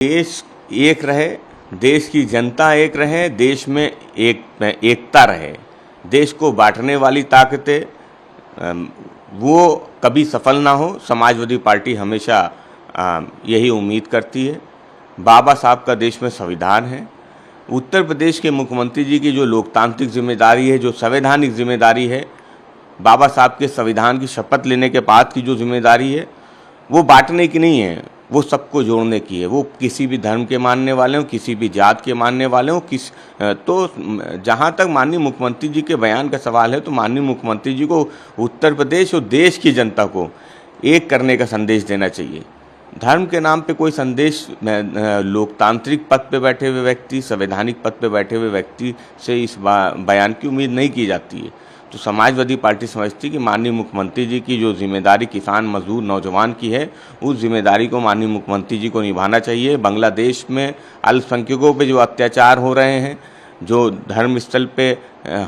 देश एक रहे, देश की जनता एक रहे, देश में एकता रहे। देश को बांटने वाली ताकतें वो कभी सफल ना हो। समाजवादी पार्टी हमेशा यही उम्मीद करती है। बाबा साहब का देश में संविधान है। उत्तर प्रदेश के मुख्यमंत्री जी की जो लोकतांत्रिक जिम्मेदारी है, जो संवैधानिक जिम्मेदारी है, बाबा साहब के संविधान की शपथ लेने के बाद की जो जिम्मेदारी है, वो बांटने की नहीं है, वो सबको जोड़ने की है। वो किसी भी धर्म के मानने वाले हों, किसी भी जात के मानने वाले हों, तो जहाँ तक माननीय मुख्यमंत्री जी के बयान का सवाल है, तो माननीय मुख्यमंत्री जी को उत्तर प्रदेश और देश की जनता को एक करने का संदेश देना चाहिए। धर्म के नाम पे कोई संदेश लोकतांत्रिक पद पे बैठे हुए व्यक्ति, संवैधानिक पद पे बैठे हुए व्यक्ति से इस बयान की उम्मीद नहीं की जाती है। तो समाजवादी पार्टी समझती है कि माननीय मुख्यमंत्री जी की जो जिम्मेदारी किसान, मजदूर, नौजवान की है, उस जिम्मेदारी को माननीय मुख्यमंत्री जी को निभाना चाहिए। बांग्लादेश में अल्पसंख्यकों पे जो अत्याचार हो रहे हैं, जो धर्म स्थल पे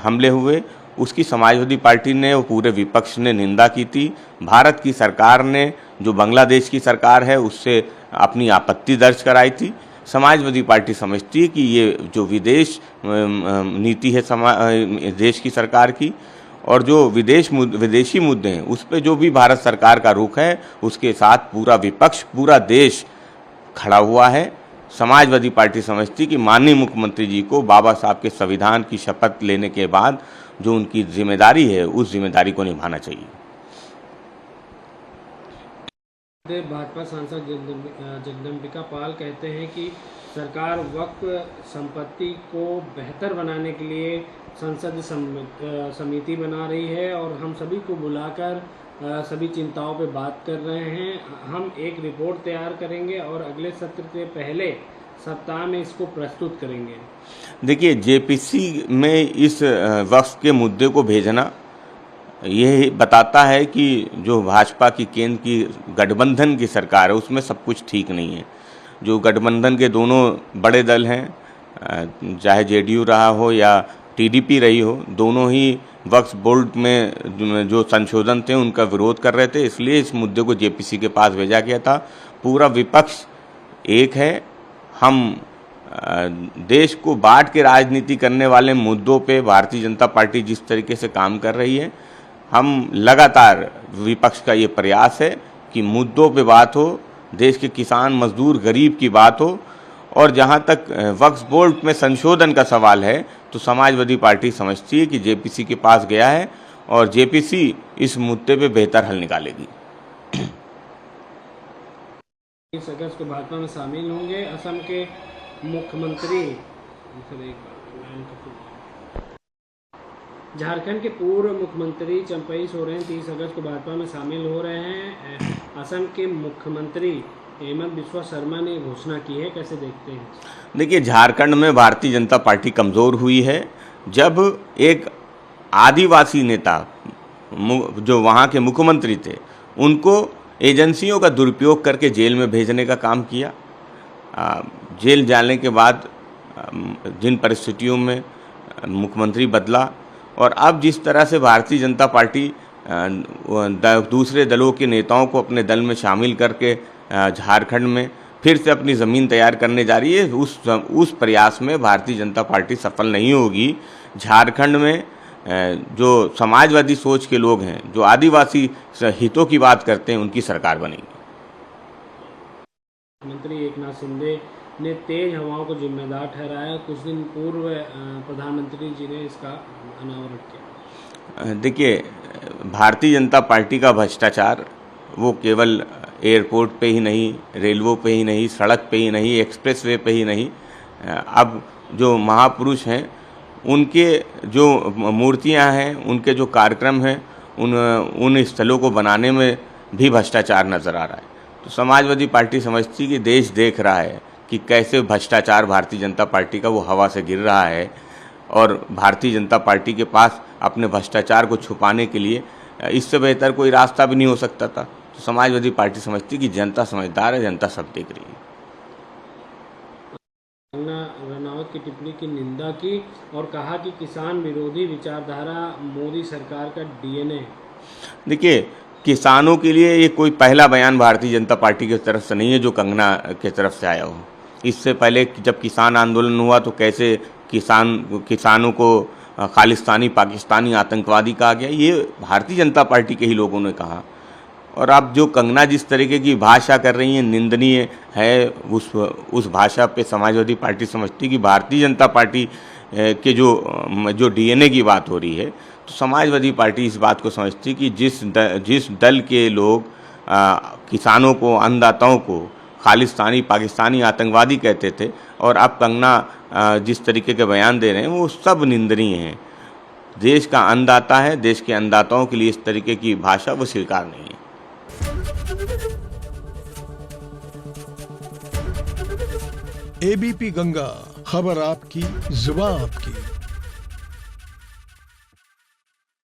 हमले हुए, उसकी समाजवादी पार्टी ने और पूरे विपक्ष ने निंदा की थी। भारत की सरकार ने, जो बांग्लादेश की सरकार है, उससे अपनी आपत्ति दर्ज कराई थी। समाजवादी पार्टी समझती है कि ये जो विदेश नीति है देश की सरकार की, और जो विदेशी मुद्दे हैं, उस पर जो भी भारत सरकार का रुख है, उसके साथ पूरा विपक्ष, पूरा देश खड़ा हुआ है। समाजवादी पार्टी समझती कि माननीय मुख्यमंत्री जी को बाबा साहब के संविधान की शपथ लेने के बाद जो उनकी जिम्मेदारी है, उस जिम्मेदारी को निभाना चाहिए। भाजपा सांसद जगदम्बिका पाल कहते हैं कि सरकार वक्फ संपत्ति को बेहतर बनाने के लिए संसद समिति बना रही है और हम सभी को बुलाकर सभी चिंताओं पे बात कर रहे हैं। हम एक रिपोर्ट तैयार करेंगे और अगले सत्र के पहले सप्ताह में इसको प्रस्तुत करेंगे। देखिए, जेपीसी में इस वक्फ के मुद्दे को भेजना यह बताता है कि जो भाजपा की केंद्र की गठबंधन की सरकार है, उसमें सब कुछ ठीक नहीं है। जो गठबंधन के दोनों बड़े दल हैं, चाहे जेडीयू रहा हो या टीडीपी रही हो, दोनों ही वक्फ बोर्ड में जो संशोधन थे उनका विरोध कर रहे थे। इसलिए इस मुद्दे को जेपीसी के पास भेजा गया था। पूरा विपक्ष एक है। हम देश को बांट के राजनीति करने वाले मुद्दों पे भारतीय जनता पार्टी जिस तरीके से काम कर रही है, हम लगातार, विपक्ष का ये प्रयास है कि मुद्दों पे बात हो, देश के किसान, मजदूर, गरीब की बात हो। और जहां तक वक्फ बोर्ड में संशोधन का सवाल है, तो समाजवादी पार्टी समझती है कि जेपीसी के पास गया है और जेपीसी इस मुद्दे पे बेहतर हल निकालेगी। 30 अगस्त को भाजपा में शामिल होंगे असम के मुख्यमंत्री। झारखंड के पूर्व मुख्यमंत्री चंपई सोरेन 30 अगस्त को भाजपा में शामिल हो रहे हैं। असम के मुख्यमंत्री हेमंत बिस्वा शर्मा ने घोषणा की है, कैसे देखते हैं? देखिए, झारखंड में भारतीय जनता पार्टी कमज़ोर हुई है जब एक आदिवासी नेता, जो वहाँ के मुख्यमंत्री थे, उनको एजेंसियों का दुरुपयोग करके जेल में भेजने का काम किया। जेल जाने के बाद जिन परिस्थितियों में मुख्यमंत्री बदला, और अब जिस तरह से भारतीय जनता पार्टी दूसरे दलों के नेताओं को अपने दल में शामिल करके झारखंड में फिर से अपनी ज़मीन तैयार करने जा रही है, उस प्रयास में भारतीय जनता पार्टी सफल नहीं होगी। झारखंड में जो समाजवादी सोच के लोग हैं, जो आदिवासी हितों की बात करते हैं, उनकी सरकार बनेगी। मंत्री एकनाथ शिंदे ने तेज हवाओं को जिम्मेदार ठहराया। कुछ दिन पूर्व प्रधानमंत्री जी ने इसका अनावरण किया। देखिए, भारतीय जनता पार्टी का भ्रष्टाचार वो केवल एयरपोर्ट पे ही नहीं, रेलवों पे ही नहीं, सड़क पे ही नहीं, एक्सप्रेसवे पे ही नहीं, अब जो महापुरुष हैं उनके जो मूर्तियां हैं, उनके जो कार्यक्रम हैं, उन स्थलों को बनाने में भी भ्रष्टाचार नज़र आ रहा है। तो समाजवादी पार्टी समझती कि देश देख रहा है कि कैसे भ्रष्टाचार भारतीय जनता पार्टी का वो हवा से गिर रहा है, और भारतीय जनता पार्टी के पास अपने भ्रष्टाचार को छुपाने के लिए इससे बेहतर कोई रास्ता भी नहीं हो सकता था। तो समाजवादी पार्टी समझती कि जनता समझदार है, जनता सब देख रही है। कंगना रनावत की टिप्पणी की निंदा की और कहा कि किसान विरोधी विचारधारा मोदी सरकार का डीएनए। देखिए, किसानों के लिए ये कोई पहला बयान भारतीय जनता पार्टी की तरफ से नहीं है जो कंगना की तरफ से आया हो। इससे पहले जब किसान आंदोलन हुआ तो कैसे किसानों को खालिस्तानी पाकिस्तानी आतंकवादी कहा गया, ये भारतीय जनता पार्टी के ही लोगों ने कहा। और अब जो कंगना जिस तरीके की भाषा कर रही है, निंदनीय है। उस भाषा पे समाजवादी पार्टी समझती कि भारतीय जनता पार्टी के जो डीएनए की बात हो रही है, तो समाजवादी पार्टी इस बात को समझती कि जिस दल के लोग किसानों को, अन्नदाताओं को खालिस्तानी पाकिस्तानी आतंकवादी कहते थे, और अब कंगना जिस तरीके के बयान दे रहे हैं, वो सब निंदनीय हैं। देश का अन्नदाता है, देश के अन्नदाताओं के लिए इस तरीके की भाषा वो स्वीकार नहीं है। एबीपी गंगा, खबर आपकी, जुबान आपकी।